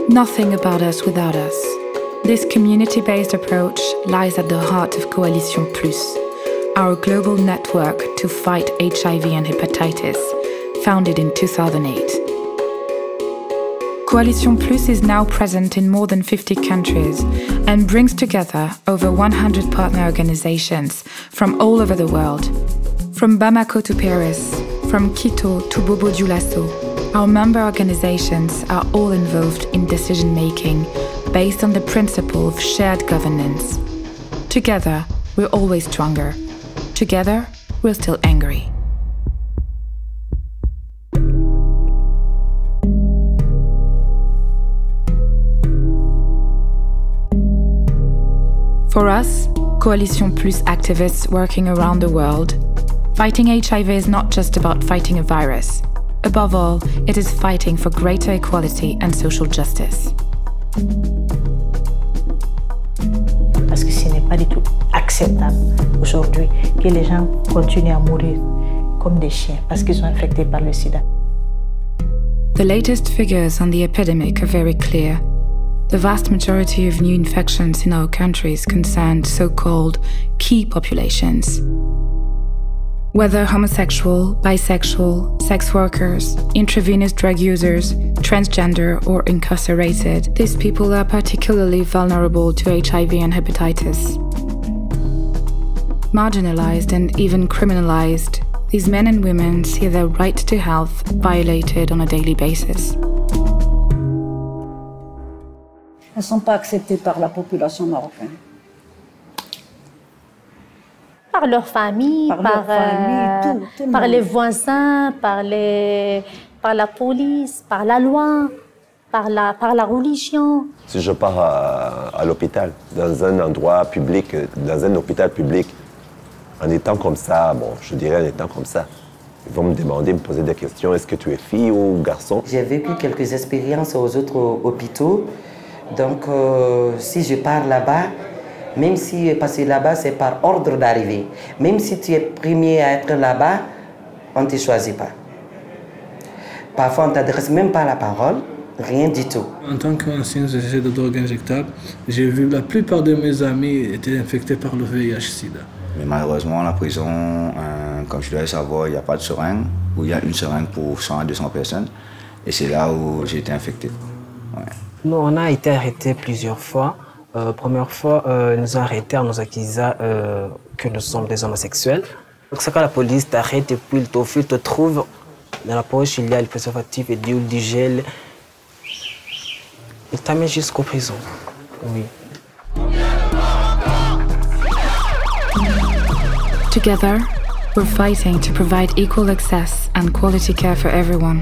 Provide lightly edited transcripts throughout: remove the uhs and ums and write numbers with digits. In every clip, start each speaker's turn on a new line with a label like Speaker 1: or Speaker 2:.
Speaker 1: Nothing about us without us. This community-based approach lies at the heart of Coalition Plus, our global network to fight HIV and hepatitis, founded in 2008. Coalition Plus is now present in more than 50 countries and brings together over 100 partner organizations from all over the world. From Bamako to Paris, from Quito to Bobo Dioulasso, our member organizations are all involved in decision-making based on the principle of shared governance. Together, we're always stronger. Together, we're still angry. For us, Coalition Plus activists working around the world, fighting HIV is not just about fighting a virus. Above all, it is fighting for greater equality and social justice.
Speaker 2: Parce que ce n'est pas du tout acceptable aujourd'hui que les gens continuent à mourir comme des chiens parce qu'ils sont infectés par le sida.
Speaker 1: The latest figures on the epidemic are very clear. The vast majority of new infections in our countries concerned so-called key populations. Whether homosexual, bisexual, sex workers, intravenous drug users, transgender or incarcerated, these people are particularly vulnerable to HIV and hepatitis. Marginalized and even criminalized, these men and women see their right to health violated on a daily basis.
Speaker 3: Elles ne sont pas acceptées par la population marocaine.
Speaker 4: Par leur famille, par les voisins, par la police, par la loi, par la religion.
Speaker 5: Si je pars à l'hôpital, dans un endroit public, dans un hôpital public, en étant comme ça, bon, je dirais en étant comme ça, ils vont me demander, me poser des questions, est-ce que tu es fille ou garçon?
Speaker 6: J'ai vécu quelques expériences aux autres hôpitaux, donc si je pars là-bas, même si, parce que là-bas, c'est par ordre d'arrivée. Même si tu es premier à être là-bas, on ne te choisit pas. Parfois, on ne t'adresse même pas la parole, rien du tout.
Speaker 7: En tant qu'ancien essai de drogue injectable, j'ai vu la plupart de mes amis étaient infectés par le VIH-Sida.
Speaker 8: Mais malheureusement, la prison, comme je dois savoir, il n'y a pas de seringue, ou il y a une seringue pour 100 à 200 personnes. Et c'est là où j'ai été infecté. Ouais.
Speaker 9: Nous, on a été arrêtés plusieurs fois. Première fois, nous ont arrêtés en nous accusant que nous sommes des homosexuels. Donc, c'est quand la police t'arrête et puis il te trouve dans la poche, il y a le préservatif et du gel. Il t'amène jusqu'aux prisons. Oui.
Speaker 1: Together, we're fighting to provide equal access and quality care for everyone.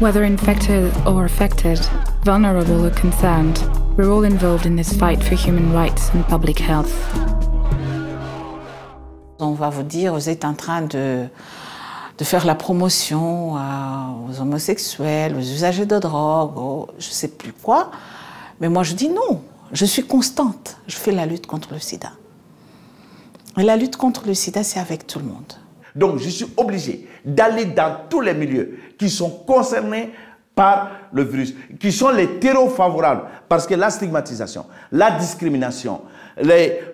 Speaker 1: Whether infected or affected, vulnerable or concerned, we're all involved in this fight for human rights and public health.
Speaker 10: On va vous dire, vous êtes en train de faire la promotion aux homosexuels, aux usagers de drogue, je ne sais plus quoi. Mais moi je dis non, je suis constante, je fais la lutte contre le sida. Et la lutte contre le sida, c'est avec tout le monde.
Speaker 11: Donc je suis obligé d'aller dans tous les milieux qui sont concernés par le virus, qui sont les terreaux favorables, parce que la stigmatisation, la discrimination,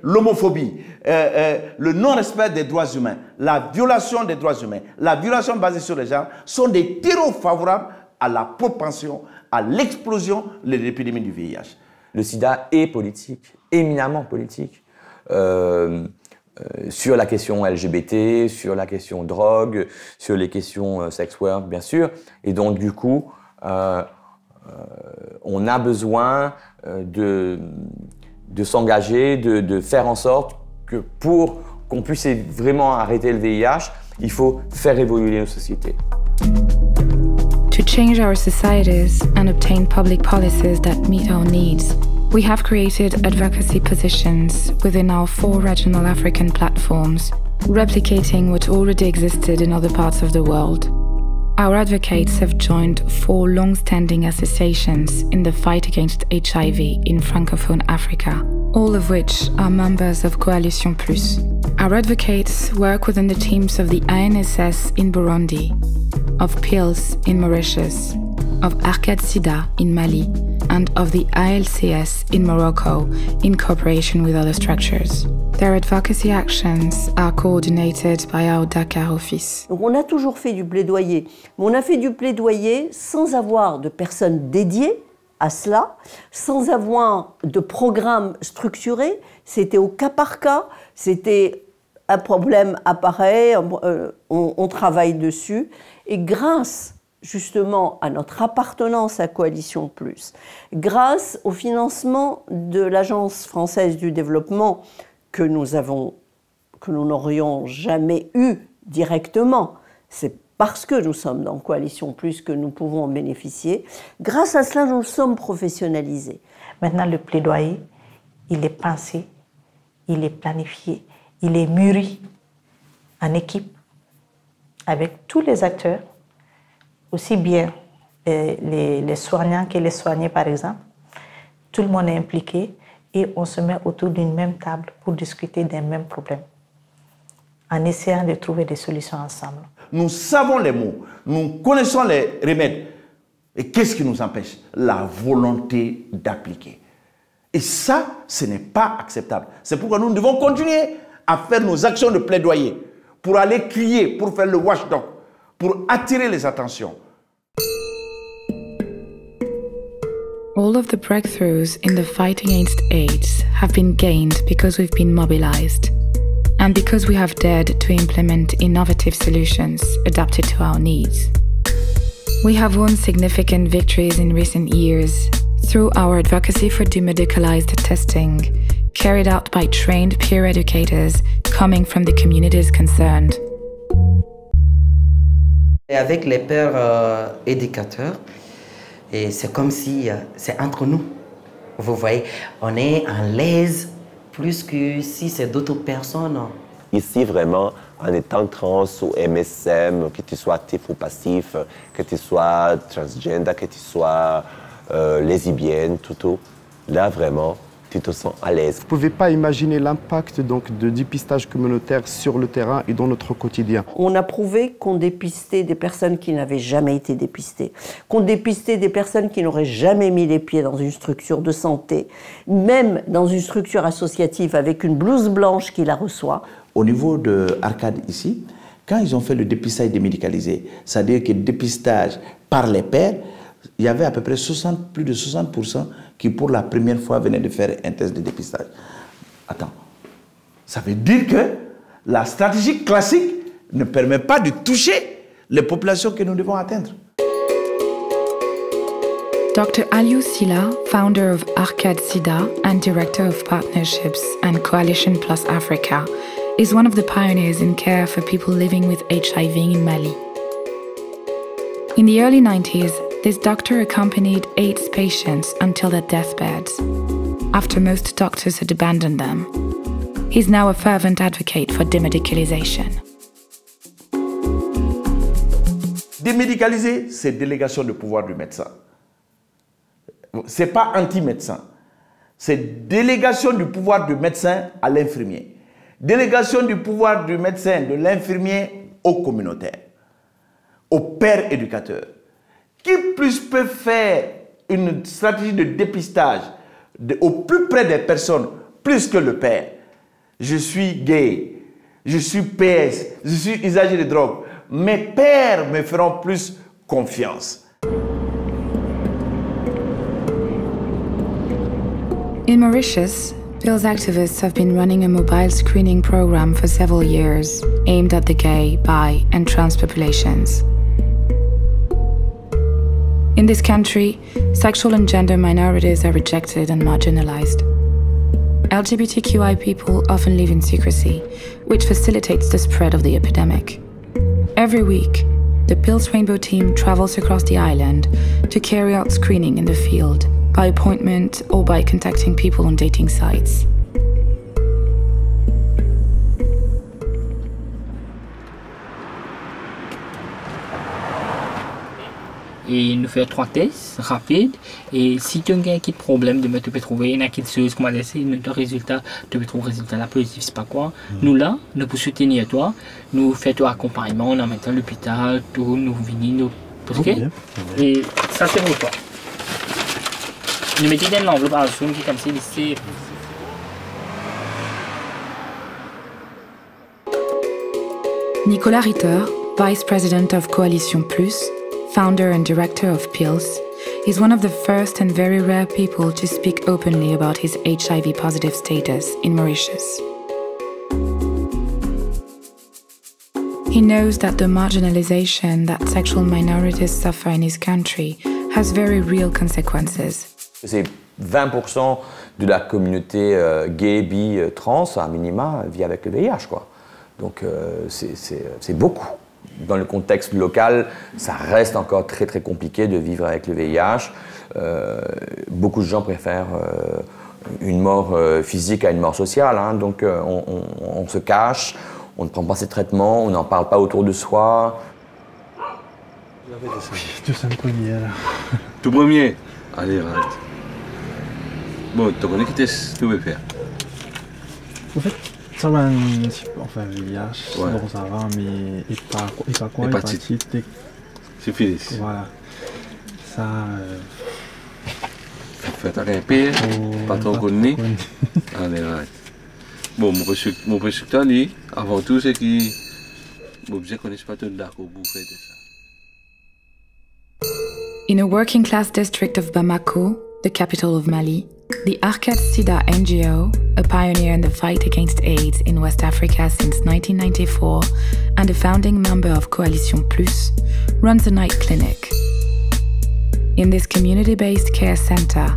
Speaker 11: l'homophobie, le non-respect des droits humains, la violation des droits humains, la violation basée sur les genres, sont des terreaux favorables à la propension, à l'explosion de l'épidémie du VIH.
Speaker 12: Le sida est politique, éminemment politique. Sur la question LGBT, sur la question drogue, sur les questions sex work, bien sûr. Et donc, du coup, on a besoin de s'engager, de faire en sorte que pour qu'on puisse vraiment arrêter le VIH, il faut faire évoluer nos sociétés.
Speaker 1: To change our societies and obtain public policies that meet our needs, we have created advocacy positions within our 4 regional African platforms, replicating what already existed in other parts of the world. Our advocates have joined 4 long-standing associations in the fight against HIV in Francophone Africa, all of which are members of Coalition Plus. Our advocates work within the teams of the ANSS in Burundi, of PILS in Mauritius, of Arcade Sida in Mali and of the ALCS in Morocco in cooperation with other structures. Their advocacy actions are coordinated by our Dakar office.
Speaker 13: Donc on a toujours fait du plaidoyer, mais on a fait du plaidoyer sans avoir de personnes dédiées à cela, sans avoir de programme structuré. C'était au cas par cas, c'était un problème apparaît, on travaille dessus. Et grâce justement à notre appartenance à Coalition Plus, grâce au financement de l'Agence française du développement que nous n'aurions jamais eu directement, c'est parce que nous sommes dans Coalition Plus que nous pouvons en bénéficier. Grâce à cela, nous sommes professionnalisés.
Speaker 2: Maintenant, le plaidoyer, il est pensé, il est planifié, il est mûri en équipe avec tous les acteurs, aussi bien les soignants que les soignés, par exemple. Tout le monde est impliqué et on se met autour d'une même table pour discuter des mêmes problèmes, en essayant de trouver des solutions ensemble.
Speaker 11: Nous savons les mots, nous connaissons les remèdes. Et qu'est-ce qui nous empêche? La volonté d'appliquer. Et ça, ce n'est pas acceptable. C'est pourquoi nous devons continuer à faire nos actions de plaidoyer, pour aller crier, pour faire le watchdog, pour attirer les attentions.
Speaker 1: All of the breakthroughs in the fight against AIDS have been gained because we've been mobilized and because we have dared to implement innovative solutions adapted to our needs. We have won significant victories in recent years through our advocacy for demedicalized testing, carried out by trained peer educators coming from the communities concerned.
Speaker 6: Et avec les pères éducateurs, et c'est comme si c'est entre nous. Vous voyez, on est en l'aise plus que si c'est d'autres personnes.
Speaker 5: Ici, vraiment, en étant trans ou MSM, que tu sois actif ou passif, que tu sois transgender, que tu sois lesbienne, tout, là, vraiment, tu te sens à l'aise.
Speaker 14: Vous ne pouvez pas imaginer l'impact de dépistage communautaire sur le terrain et dans notre quotidien.
Speaker 13: On a prouvé qu'on dépistait des personnes qui n'avaient jamais été dépistées, qu'on dépistait des personnes qui n'auraient jamais mis les pieds dans une structure de santé, même dans une structure associative avec une blouse blanche qui la reçoit.
Speaker 11: Au niveau de Arcade ici, quand ils ont fait le dépistage démédicalisé, c'est-à-dire que le dépistage par les pairs, il y avait à peu près plus de 60% qui pour la première fois venaient de faire un test de dépistage. Attends, ça veut dire que la stratégie classique ne permet pas de toucher les populations que nous devons atteindre.
Speaker 1: Dr. Aliou Sylla, founder of Arcade Sida and director of partnerships and Coalition Plus Africa, is one of the pioneers in care for people living with HIV in Mali. In the early 90s, this doctor accompanied AIDS patients until their deathbeds, after most doctors had abandoned them. He's now a fervent advocate for démédicalisation.
Speaker 11: Démédicaliser, c'est délégation de pouvoir du médecin. Ce n'est pas anti-médecin. C'est délégation du pouvoir du médecin à l'infirmier. Délégation du pouvoir du médecin, de l'infirmier au communautaire, au père éducateur. Qui plus peut faire une stratégie de dépistage au plus près des personnes, plus que le père? Je suis gay, je suis PS, je suis usager de drogue. Mes pères me feront plus confiance.
Speaker 1: In Mauritius, PILS activists have been running a mobile screening program for several years aimed at the gay, bi, and trans populations. In this country, sexual and gender minorities are rejected and marginalized. LGBTQI people often live in secrecy, which facilitates the spread of the epidemic. Every week, the PILS Rainbow team travels across the island to carry out screening in the field, by appointment or by contacting people on dating sites.
Speaker 15: Et nous faisons 3 tests rapides. Et si tu as un petit problème, tu peux trouver une petite chose, comment dire, le résultat, tu peux trouver le résultat là, positif, c'est pas quoi. Nous là, nous pouvons soutenir toi, nous faisons ton accompagnement, nous mettons à l'hôpital, tout, nous venons, nous Ok. Et ça c'est pour toi. Nous mettons dans l'enveloppe en dessous qui est comme ça, ici.
Speaker 1: Nicolas Ritter, Vice President of Coalition Plus, founder and director of PILS, is one of the first and very rare people to speak openly about his HIV-positive status in Mauritius. He knows that the marginalization that sexual minorities suffer in his country has very real consequences.
Speaker 12: C'est 20% de la communauté gay, bi, trans, à minima, vit avec le VIH, quoi. Donc c'est beaucoup. Dans le contexte local, ça reste encore très très compliqué de vivre avec le VIH. Beaucoup de gens préfèrent une mort physique à une mort sociale, hein. Donc on se cache, on ne prend pas ces traitements, on n'en parle pas autour de soi.
Speaker 16: Tout ça premier là.
Speaker 17: Tout premier? Allez, arrête. Bon, tu connais qui tu veux faire?
Speaker 16: En fait, ça va un petit peu, enfin VIH, ouais. Bon ça va, mais hépatite.
Speaker 17: C'est fini.
Speaker 16: Voilà. Ça...
Speaker 17: Faites un pire, pas trop connu. Allez, arrête. Bon, mon prescripteur, lui, avant tout, c'est qu'il... Bon, je ne connais pas tout d'accord pour faire ça.
Speaker 1: In a working class district of Bamako, the capital of Mali, the Arcade Sida NGO, a pioneer in the fight against AIDS in West Africa since 1994 and a founding member of Coalition Plus, runs a night clinic. In this community-based care center,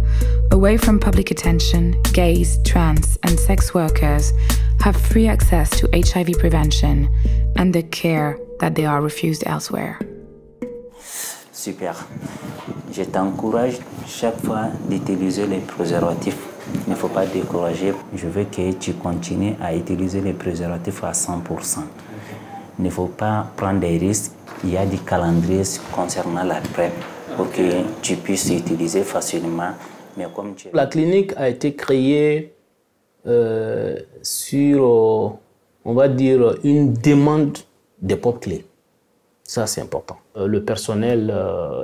Speaker 1: away from public attention, gays, trans and sex workers have free access to HIV prevention and the care that they are refused elsewhere.
Speaker 18: Super. Je t'encourage chaque fois d'utiliser les préservatifs. Il ne faut pas décourager. Je veux que tu continues à utiliser les préservatifs à 100%. Il ne faut pas prendre des risques. Il y a des calendriers concernant la PrEP pour que tu puisses utiliser facilement. Mais comme tu...
Speaker 19: La clinique a été créée sur, on va dire, une demande des peuples clés. Ça, c'est important. Le personnel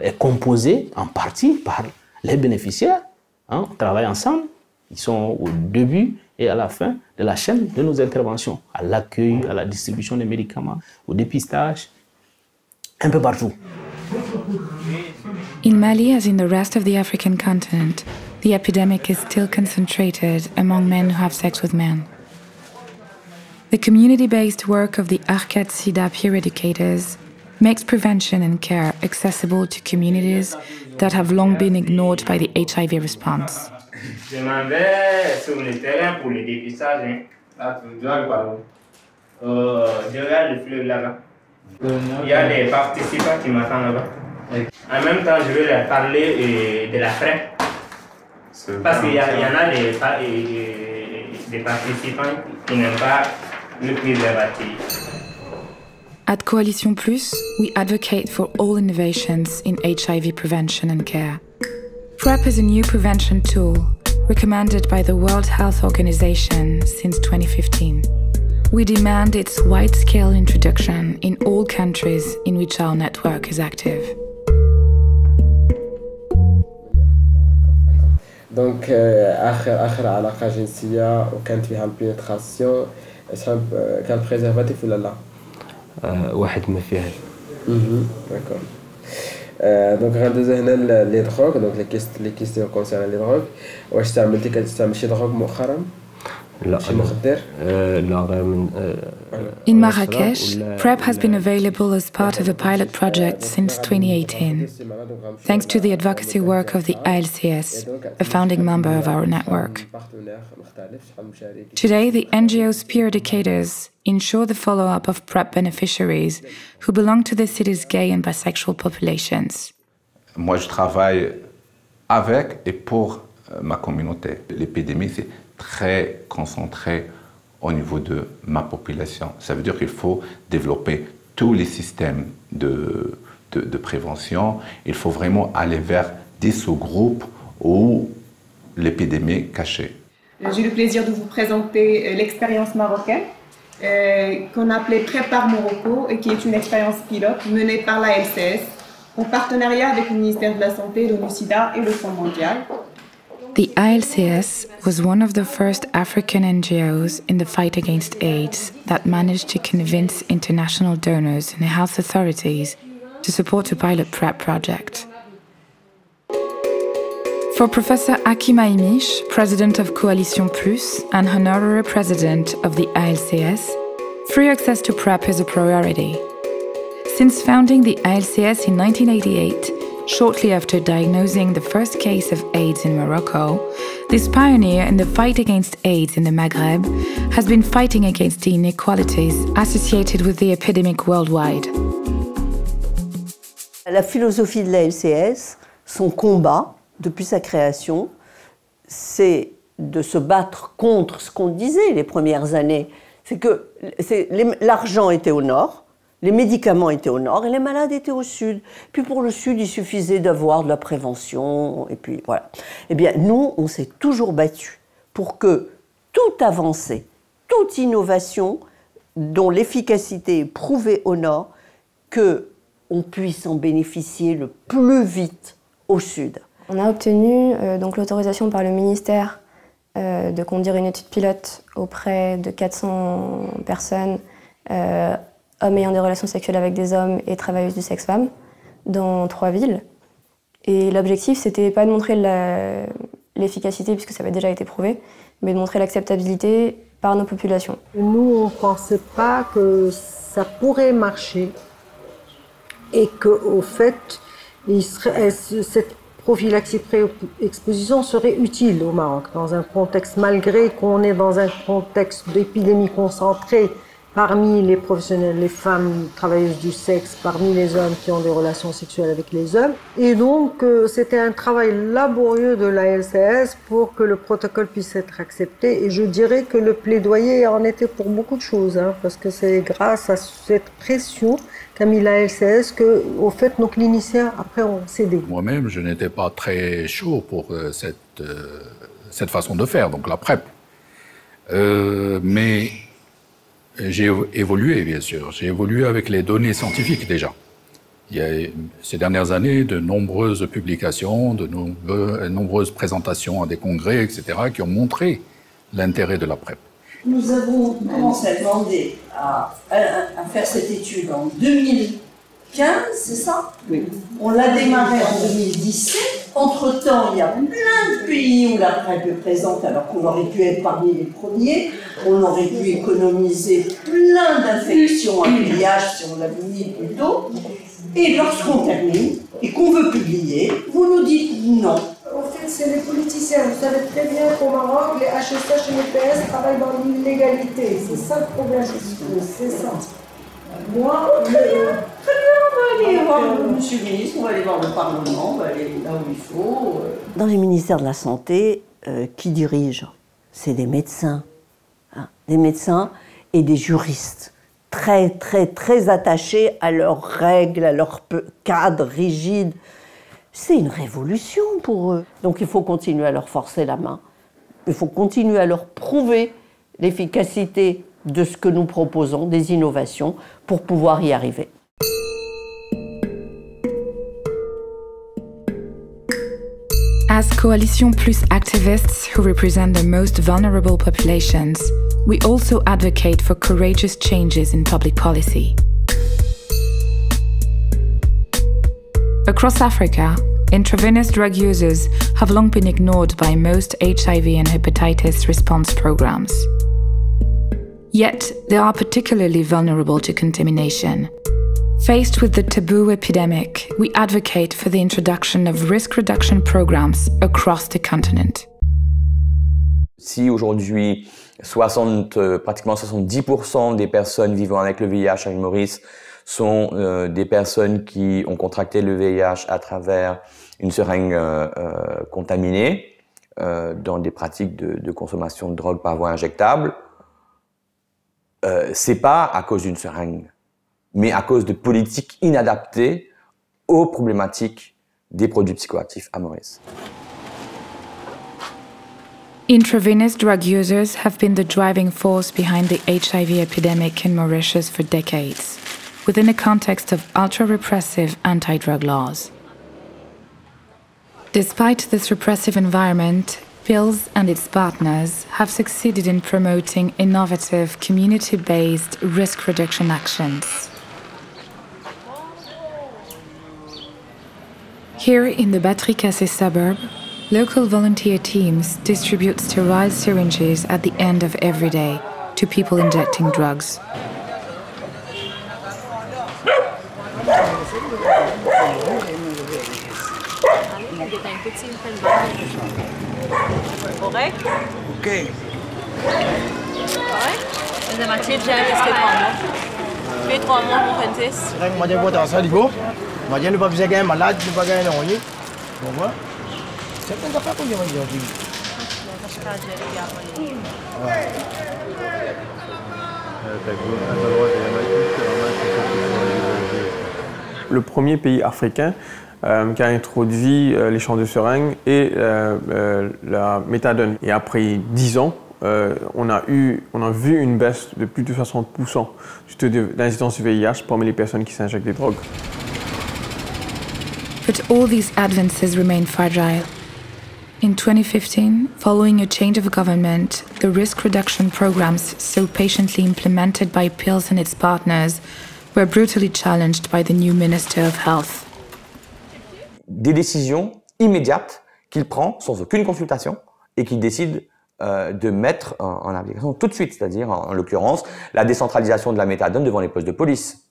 Speaker 19: est composé en partie par les bénéficiaires. Hein, on travaille ensemble. Ils sont au début et à la fin de la chaîne de nos interventions, à l'accueil, à la distribution des médicaments, au dépistage, un peu partout.
Speaker 1: In Mali, as in the rest of the African continent, the epidemic is still concentrated among men who have sex with men. The community-based work of the Arcade Sida peer educators makes prevention and care accessible to communities that have long been ignored by the HIV response.
Speaker 15: Je m'en vais sur le terrain pour le dépistage. Là, tu dois quoi? Derrière le fleuve là-bas. Il y a des participants qui m'attendent là-bas. En même temps, je vais leur parler de la PrEP. Parce qu'il y en a des participants qui n'aiment pas le préservatif.
Speaker 1: At Coalition Plus, we advocate for all innovations in HIV prevention and care. PrEP is a new prevention tool recommended by the World Health Organization since 2015. We demand its wide-scale introduction in all countries in which our network is active.
Speaker 20: Donc آخر علاقة جنسية وكانت فيها البينتراسيون كان بريزرفاتيف ولا لا؟
Speaker 9: واحد ما فيهاش.
Speaker 20: داكور. دونك غندوزو هنا لي دروغ دونك لي كيستيون كونسيرن لي دروغ. واش كتستعمل شي دروغ مؤخرا؟
Speaker 9: لا
Speaker 20: شي مخدر؟
Speaker 9: لا غير من
Speaker 1: In Marrakesh, PrEP has been available as part of a pilot project since 2018, thanks to the advocacy work of the ALCS, a founding member of our network. Today, the NGO's peer educators ensure the follow-up of PrEP beneficiaries who belong to the city's gay and bisexual populations.
Speaker 21: Moi, je travaille avec et pour ma communauté. L'épidémie, c'est très concentré au niveau de ma population. Ça veut dire qu'il faut développer tous les systèmes de prévention. Il faut vraiment aller vers des sous-groupes où l'épidémie est cachée.
Speaker 22: J'ai le plaisir de vous présenter l'expérience marocaine qu'on appelait Prépare Morocco et qui est une expérience pilote menée par la LCS en partenariat avec le ministère de la Santé, l'ONU-SIDA et le Fonds mondial.
Speaker 1: The ILCS was one of the first African NGOs in the fight against AIDS that managed to convince international donors and health authorities to support a pilot PrEP project. For Professor Akima Imish, president of Coalition Plus and honorary president of the ILCS, free access to PrEP is a priority. Since founding the ILCS in 1988, shortly after diagnosing the first case of AIDS in Morocco, this pioneer in the fight against AIDS in the Maghreb has been fighting against the inequalities associated with the epidemic worldwide.
Speaker 13: La philosophie de la LCS, son combat depuis sa création, c'est de se battre contre ce qu'on disait les premières années. C'est que l'argent était au nord, les médicaments étaient au nord et les malades étaient au sud. Puis pour le sud, il suffisait d'avoir de la prévention et puis voilà. Eh bien, nous, on s'est toujours battus pour que toute avancée, toute innovation dont l'efficacité est prouvée au nord, qu'on puisse en bénéficier le plus vite au sud.
Speaker 3: On a obtenu donc l'autorisation par le ministère de conduire une étude pilote auprès de 400 personnes, hommes ayant des relations sexuelles avec des hommes et travailleuses du sexe-femme, dans 3 villes. Et l'objectif, c'était pas de montrer l'efficacité, puisque ça avait déjà été prouvé, mais de montrer l'acceptabilité par nos populations.
Speaker 4: Nous, on ne pensait pas que ça pourrait marcher et qu'au fait, cette prophylaxie pré-exposition serait utile au Maroc, dans un contexte, malgré qu'on est dans un contexte d'épidémie concentrée parmi les professionnels, les femmes travailleuses du sexe, parmi les hommes qui ont des relations sexuelles avec les hommes. Et donc, c'était un travail laborieux de la LCS pour que le protocole puisse être accepté. Et je dirais que le plaidoyer en était pour beaucoup de choses, hein, parce que c'est grâce à cette pression qu'a mis la LCS que, au fait, nos cliniciens, après, ont cédé.
Speaker 23: Moi-même, je n'étais pas très chaud pour cette façon de faire, donc la PrEP. Mais j'ai évolué, bien sûr. J'ai évolué avec les données scientifiques déjà. Il y a ces dernières années de nombreuses publications, de nombreuses présentations à des congrès, etc., qui ont montré l'intérêt de la PrEP.
Speaker 13: Nous avons commencé à demander à faire cette étude en 2015, c'est ça? Oui. On l'a démarré en 2017. Entre-temps, il y a plein de pays où la PrEP est présente, alors qu'on aurait pu être parmi les premiers. On aurait pu économiser plein d'infections à VIH si on l'avait mis plus tôt. Et lorsqu'on termine et qu'on veut publier, vous nous dites non.
Speaker 4: En fait, c'est les politiciens. Vous savez très bien qu'au Maroc, les HSH et les PS travaillent dans l'illégalité. C'est ça le problème. C'est ça. Moi,
Speaker 13: très bien, on va aller voir Monsieur le ministre, on va aller voir le Parlement, on va aller là où il faut. Dans les ministères de la Santé, qui dirige? C'est des médecins. Hein, des médecins et des juristes. Très, très, très attachés à leurs règles, à leurs cadres rigides. C'est une révolution pour eux. Donc il faut continuer à leur forcer la main. Il faut continuer à leur prouver l'efficacité de ce que nous proposons, des innovations, pour pouvoir y arriver.
Speaker 1: As Coalition Plus activists who represent the most vulnerable populations, we also advocate for courageous changes in public policy. Across Africa, intravenous drug users have long been ignored by most HIV and hepatitis response programs. Yet, they are particularly vulnerable to contamination. Faced with the taboo epidemic, we advocate for the introduction of risk reduction programs across the continent.
Speaker 12: Si aujourd'hui, pratiquement 70% des personnes vivant avec le VIH à l'île Maurice sont des personnes qui ont contracté le VIH à travers une seringue contaminée dans des pratiques de consommation de drogue par voie injectable, c'est pas à cause d'une seringue, mais à cause de politiques inadaptées aux problématiques des produits psychoactifs à Maurice.
Speaker 1: Intravenous drug users have been the driving force behind the HIV epidemic in Mauritius for decades, within a context of ultra-repressive anti-drug laws. Despite this repressive environment, PILS and its partners have succeeded in promoting innovative, community-based risk reduction actions. Here in the Battery Cassée suburb, local volunteer teams distribute sterile syringes at the end of every day to people injecting drugs.
Speaker 7: Correct? OK. Correct? Vous avez acheté déjà resté 3 mois. Puis 3 mois pour faire un test.
Speaker 8: Moi, je vais ça, Ligo. Moi, je ne vais pas faire un malade, je ne vais pas gagner un oignon. Bon, voilà. C'est un peu comme je vais dire.
Speaker 10: Le premier pays africain qui a introduit les champs de seringues et la méthadone. Et après 10 ans, on a vu une baisse de plus de 60% de l'incidence du VIH parmi les personnes qui s'injectent des drogues.
Speaker 1: But all these advances remain fragile. In 2015, following a change of government, the risk reduction programs so patiently implemented by PILS and its partners were brutally challenged by the new Minister of Health.
Speaker 12: Des décisions immédiates qu'il prend sans aucune consultation et qu'il décide de mettre en application tout de suite, c'est-à-dire en l'occurrence la décentralisation de la méthadone devant les postes de police.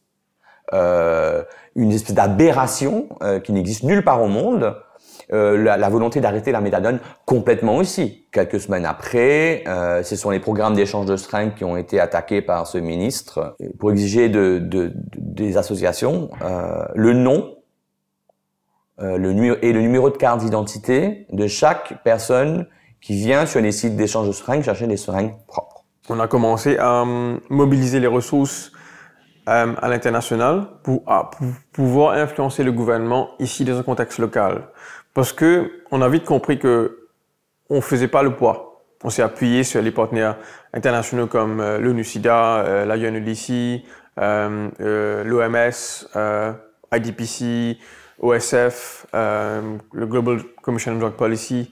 Speaker 12: Une espèce d'aberration qui n'existe nulle part au monde, la volonté d'arrêter la méthadone complètement aussi. Quelques semaines après, ce sont les programmes d'échange de seringues qui ont été attaqués par ce ministre pour exiger des associations le nom et le numéro de carte d'identité de chaque personne qui vient sur les sites d'échange de seringues chercher des seringues propres.
Speaker 10: On a commencé à mobiliser les ressources à l'international pour pouvoir influencer le gouvernement ici dans un contexte local. Parce qu'on a vite compris qu'on ne faisait pas le poids. On s'est appuyé sur les partenaires internationaux comme l'ONU-SIDA, la UNODC, l'OMS, IDPC, OSF, le Global Commission on Drug Policy.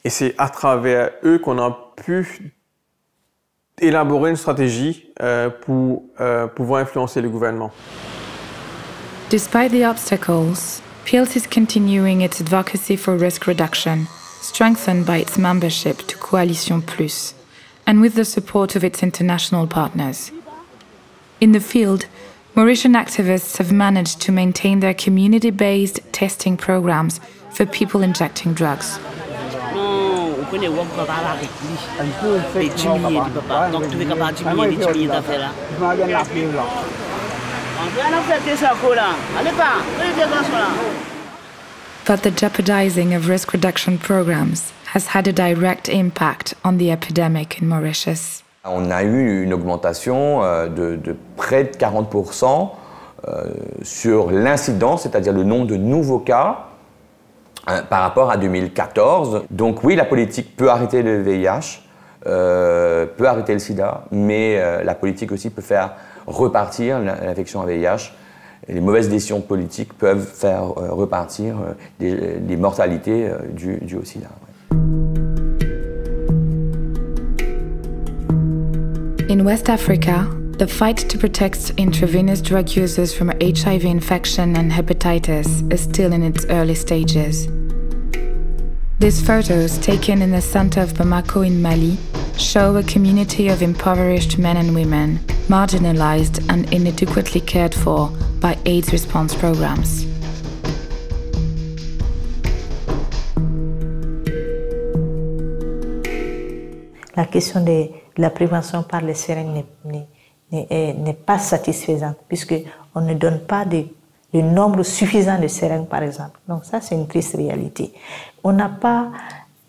Speaker 10: Et c'est à travers eux qu'on a pu élaborer une stratégie pour pouvoir influencer le gouvernement.
Speaker 1: Despite the obstacles, PILS is continuing its advocacy for risk reduction, strengthened by its membership to Coalition Plus, and with the support of its international partners. In the field, Mauritian activists have managed to maintain their community-based testing programs for people injecting drugs. But the jeopardizing of risk reduction programs has had a direct impact on the epidemic in Mauritius.
Speaker 12: On a eu une augmentation de près de 40% sur l'incidence, c'est-à-dire le nombre de nouveaux cas par rapport à 2014. Donc oui, la politique peut arrêter le VIH, peut arrêter le sida, mais la politique aussi peut faire repartir l'infection à VIH. Les mauvaises décisions politiques peuvent faire repartir des mortalités dues au sida.
Speaker 1: In West Africa, the fight to protect intravenous drug users from HIV infection and hepatitis is still in its early stages. These photos, taken in the center of Bamako in Mali, show a community of impoverished men and women, marginalized and inadequately cared for by AIDS response programs.
Speaker 2: La question de la prévention par les seringues n'est pas satisfaisante, puisqu'on ne donne pas le nombre suffisant de seringues, par exemple. Donc ça, c'est une triste réalité. On n'a pas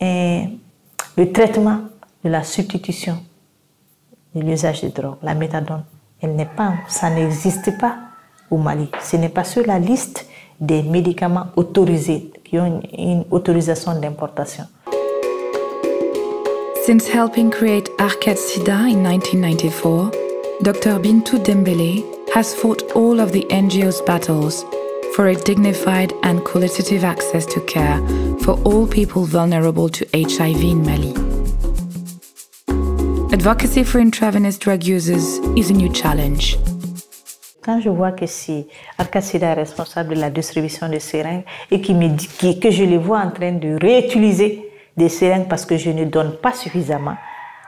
Speaker 2: le traitement de la substitution de l'usage de drogue. La méthadone, ça n'existe pas au Mali. Ce n'est pas sur la liste des médicaments autorisés, qui ont une autorisation d'importation.
Speaker 1: Since helping create Arcade Sida in 1994, Dr. Bintou Dembele has fought all of the NGO's battles for a dignified and qualitative access to care for all people vulnerable to HIV in Mali. Advocacy for intravenous drug users is a new challenge.
Speaker 2: Quand je vois que si Arcad Sida est responsable de la distribution de seringues et que je les vois en train de réutiliser des seringues parce que je ne donne pas suffisamment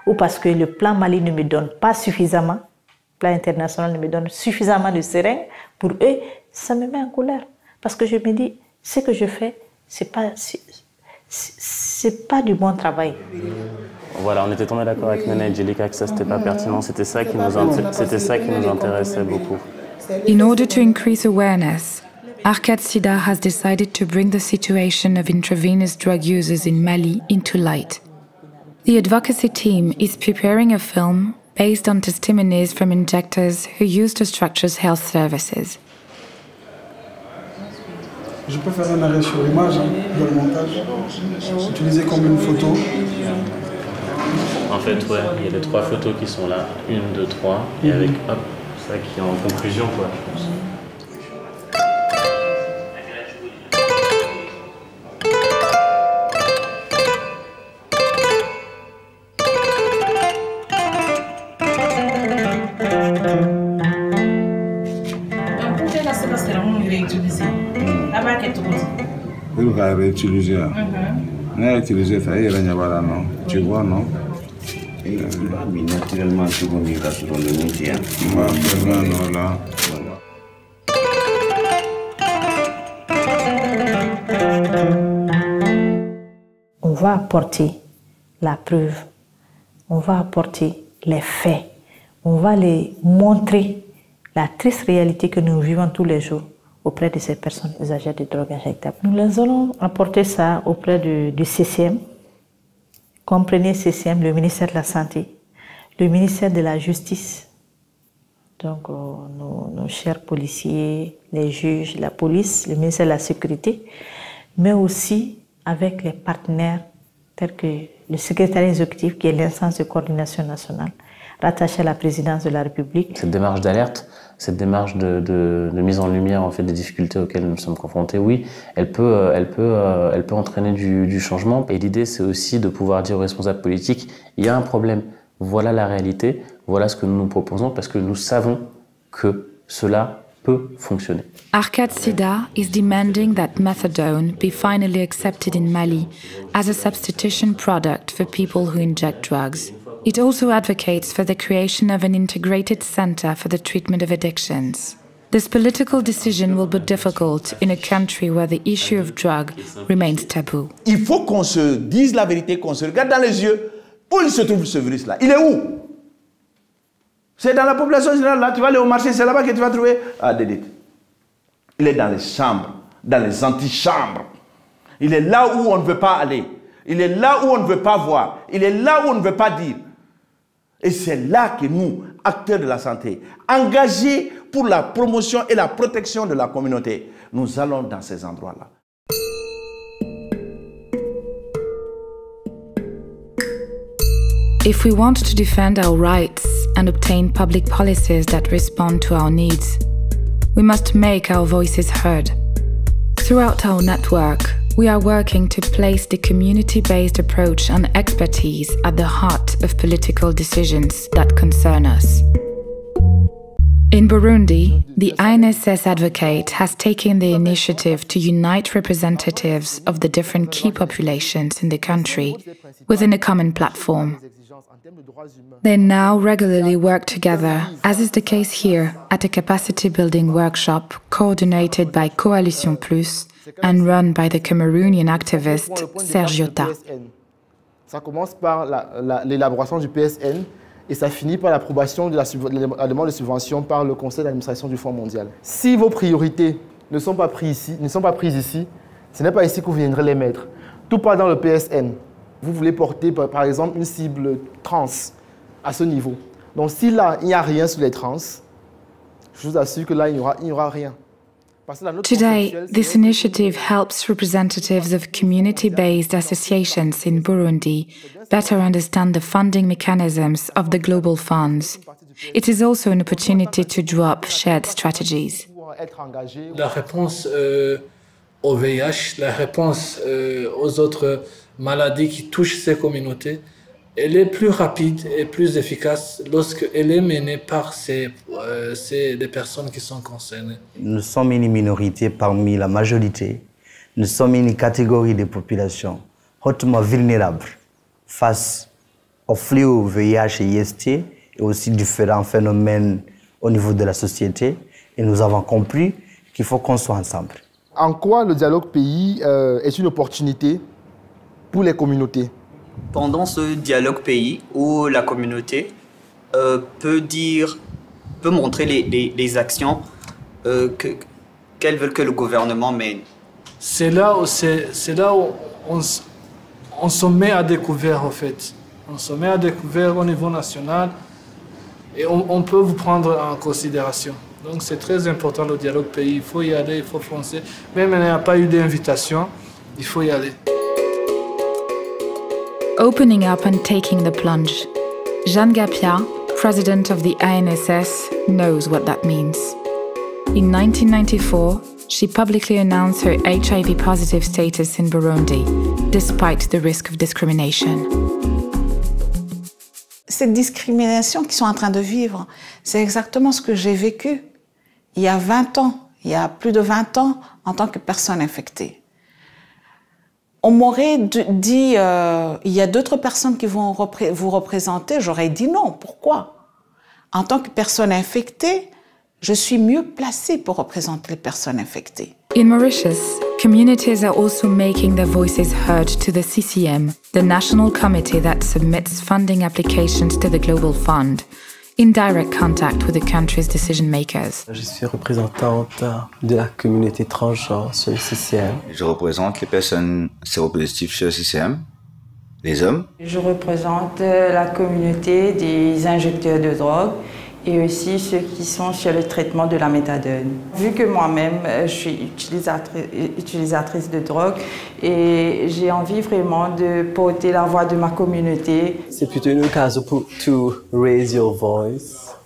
Speaker 2: ou parce que le plan Mali ne me donne pas suffisamment, le plan international ne me donne suffisamment de seringues, pour eux, ça me met en colère. Parce que je me dis, ce que je fais, c'est pas du bon travail.
Speaker 5: Voilà, on était tombé d'accord avec Nana et Jelika que ça c'était pas pertinent, c'était ça qui nous intéressait beaucoup.
Speaker 1: In order to increase awareness, Arcad Sida has decided to bring the situation of intravenous drug users in Mali into light. The advocacy team is preparing a film based on testimonies from injectors who use the structure's health services.
Speaker 6: Je peux faire un arrêt sur l'image dans le montage, utiliser comme une photo.
Speaker 5: En fait, ouais, il y a les 3 photos qui sont là, 1, 2, 3, et avec hop, ça qui est en conclusion, quoi, je pense.
Speaker 14: Il va réutiliser. On a utilisé ça, il y a non. Tu vois, non?
Speaker 18: Mais naturellement, tout le monde ira sur le métier.
Speaker 2: On va apporter la preuve, on va apporter les faits, on va les montrer la triste réalité que nous vivons tous les jours auprès de ces personnes usagères de drogues injectables. Nous les allons apporter ça auprès du CCM. Comprenez CCM, le ministère de la Santé, le ministère de la Justice, donc nos chers policiers, les juges, la police, le ministère de la Sécurité, mais aussi avec les partenaires tels que le secrétariat exécutif, qui est l'instance de coordination nationale, rattaché à la présidence de la République.
Speaker 5: Cette démarche d'alerte, cette démarche de mise en lumière en fait, des difficultés auxquelles nous sommes confrontés, oui, elle peut entraîner du changement. Et l'idée, c'est aussi de pouvoir dire aux responsables politiques, il y a un problème, voilà la réalité, voilà ce que nous nous proposons, parce que nous savons que cela peut fonctionner.
Speaker 1: Arcad Sida is demanding that methadone be finally accepted in Mali as a substitution product for people who inject drugs. It also advocates for the creation of an integrated center for the treatment of addictions. This political decision will be difficult in a country where the issue of drug remains taboo.
Speaker 11: Il faut qu'on se dise la vérité, qu'on se regarde dans les yeux. Où il se trouve ce virus-là? Il est où? C'est dans la population générale. Là, tu vas aller au marché, c'est là-bas que tu vas trouver. Ah, Dédit. Il est dans les chambres, dans les antichambres. Il est là où on ne veut pas aller. Il est là où on ne veut pas voir. Il est là où on ne veut pas dire. Et c'est là que nous, acteurs de la santé, engagés pour la promotion et la protection de la communauté, nous allons dans ces endroits-là.
Speaker 1: If we want to defend our rights and obtain public policies that respond to our needs, we must make our voices heard. Throughout our network, we are working to place the community-based approach and expertise at the heart of political decisions that concern us. In Burundi, the INSS Advocate has taken the initiative to unite representatives of the different key populations in the country within a common platform. They now regularly work together, as is the case here at a capacity-building workshop coordinated by Coalition Plus and run by the Cameroonian activist Serge Yota.
Speaker 24: Ça commence par l'élaboration du PSN et ça finit par l'approbation de la demande de subvention par le conseil d'administration du Fonds mondial. Si vos priorités ne sont pas prises ici, ce n'est pas ici que vous viendrez les mettre. Tout part dans le PSN. Vous voulez porter par exemple une cible trans à ce niveau. Donc si là, il n'y a rien sur les trans, je vous assure que là, il n'y aura rien.
Speaker 1: Today, this initiative helps representatives of community-based associations in Burundi better understand the funding mechanisms of the global funds. It is also an opportunity to draw up shared strategies.
Speaker 15: La réponse au VIH, la réponse aux autres maladies qui touchent ces communautés, elle est plus rapide et plus efficace lorsqu'elle est menée par les personnes qui sont concernées.
Speaker 16: Nous sommes une minorité parmi la majorité. Nous sommes une catégorie de population hautement vulnérable face au fléau VIH et IST et aussi différents phénomènes au niveau de la société. Et nous avons compris qu'il faut qu'on soit ensemble.
Speaker 24: En quoi le dialogue pays est une opportunité pour les communautés?
Speaker 17: Pendant ce dialogue pays où la communauté peut montrer les actions qu'elles veulent que le gouvernement mène.
Speaker 15: C'est là où on se met à découvert en fait. On se met à découvert au niveau national et on peut vous prendre en considération. Donc c'est très important le dialogue pays. Il faut y aller, il faut foncer. Même s'il n'y a pas eu d'invitation, il faut y aller.
Speaker 1: Opening up and taking the plunge. Jeanne Gapia, president of the ANSS, knows what that means. In 1994, she publicly announced her HIV-positive status in Burundi, despite the risk of discrimination.
Speaker 19: Cette discrimination qu'ils sont en train de vivre, c'est exactement ce que j'ai vécu il y a 20 ans, il y a plus de 20 ans, en tant que personne infectée. On m'aurait dit, il y a d'autres personnes qui vont vous représenter, j'aurais dit non. Pourquoi? En tant que personne infectée, je suis mieux placée pour représenter les personnes infectées.
Speaker 1: In Mauritius, communities are also making their voices heard to the CCM, the national committee that submits funding applications to the Global Fund, in direct contact with the country's decision makers.
Speaker 25: Je suis représentante de la communauté transgenre sur le CCM.
Speaker 26: Je représente les personnes séropositives sur le CCM, les hommes.
Speaker 27: Je représente la communauté des injecteurs de drogue et aussi ceux qui sont sur le traitement de la méthadone. Vu que moi-même, je suis utilisatrice de drogue et j'ai envie vraiment de porter la voix de ma communauté.
Speaker 25: C'est plutôt une occasion pour raise your voice,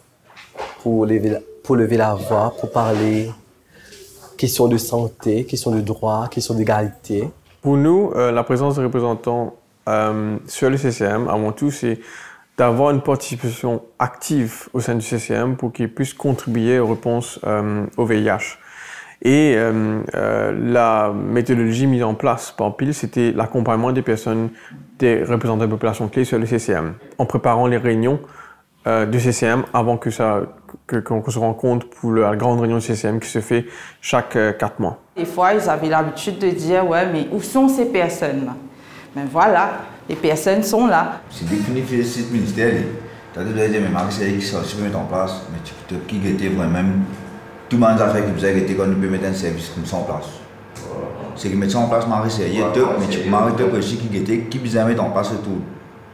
Speaker 25: pour lever la voix, pour parler questions de santé, questions de droit, questions d'égalité.
Speaker 10: Pour nous, la présence des représentants sur le CCM, avant tout, c'est d'avoir une participation active au sein du CCM pour qu'ils puissent contribuer aux réponses au VIH. Et la méthodologie mise en place par PIL, c'était l'accompagnement des personnes, des représentants de population clés sur le CCM, en préparant les réunions du CCM avant qu'on se rencontre pour la grande réunion du CCM qui se fait chaque 4 mois.
Speaker 27: Des fois, ils avaient l'habitude de dire « ouais, mais où sont ces personnes-là » Mais voilà, les personnes sont là.
Speaker 14: C'est défini sur le site ministère. Tu as dit, mais Marie, c'est qui se met en place, mais tu peux qui était vraiment tout le monde a fait que vous avez été qu'on peut mettre un service comme ça en place. C'est que mettre ça en place, Marie, c'est il y a deux, mais tu peux Marie aussi qui était qui vous mettre en place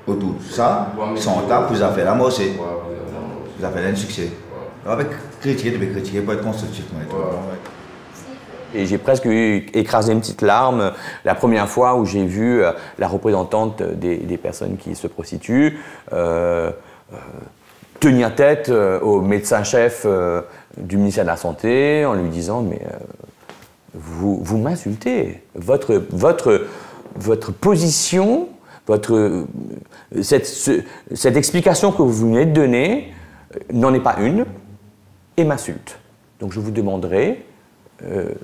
Speaker 14: autour. Ça, son étape, vous avez fait la moitié. Vous avez fait un succès. Avec critiquer, tu peux critiquer pour être constructif.
Speaker 12: Et j'ai presque écrasé une petite larme la première fois où j'ai vu la représentante des personnes qui se prostituent tenir tête au médecin-chef du ministère de la Santé en lui disant « mais vous m'insultez, votre position, cette explication que vous venez de donner n'en est pas une et m'insulte. Donc je vous demanderai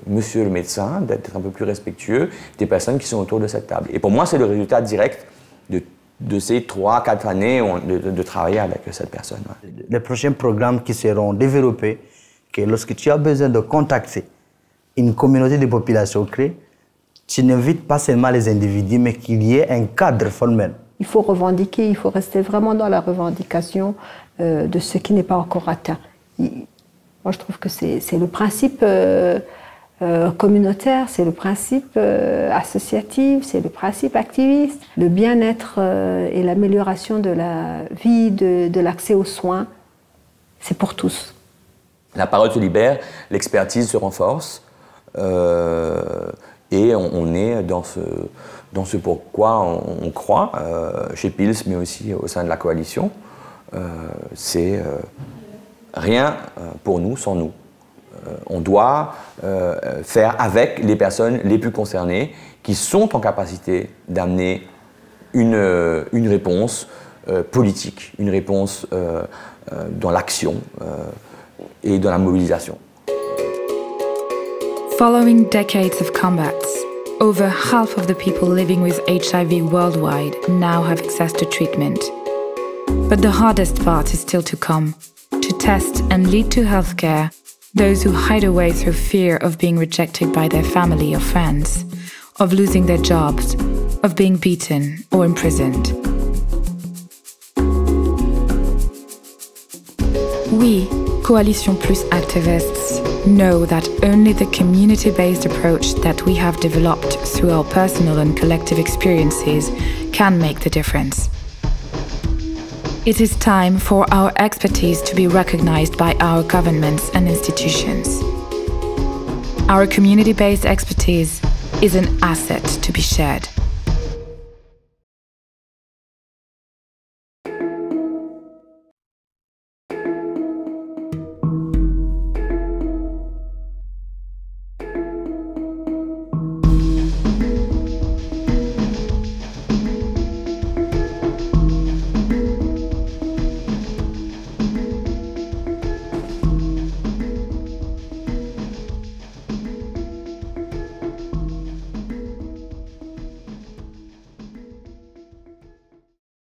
Speaker 12: monsieur le médecin, d'être un peu plus respectueux des personnes qui sont autour de cette table. » Et pour moi, c'est le résultat direct de ces 3-4 années de travailler avec cette personne.
Speaker 16: Les prochains programmes qui seront développés, que lorsque tu as besoin de contacter une communauté de population créée, tu n'invites pas seulement les individus, mais qu'il y ait un cadre formel.
Speaker 28: Il faut revendiquer, il faut rester vraiment dans la revendication de ce qui n'est pas encore atteint. Moi, je trouve que c'est le principe communautaire, c'est le principe associatif, c'est le principe activiste. Le bien-être et l'amélioration de la vie, de l'accès aux soins, c'est pour tous.
Speaker 12: La parole se libère, l'expertise se renforce, et on est dans ce pourquoi on croit, chez PILS, mais aussi au sein de la coalition. C'est rien pour nous sans nous. On doit faire avec les personnes les plus concernées qui sont en capacité d'amener une réponse politique, une réponse dans l'action et dans la mobilisation.
Speaker 1: Following decades of combats, over half of the people living with HIV worldwide now have access to treatment. But the hardest part is still to come, to test and lead to healthcare those who hide away through fear of being rejected by their family or friends, of losing their jobs, of being beaten or imprisoned. We, Coalition Plus activists, know that only the community-based approach that we have developed through our personal and collective experiences can make the difference. It is time for our expertise to be recognized by our governments and institutions. Our community-based expertise is an asset to be shared.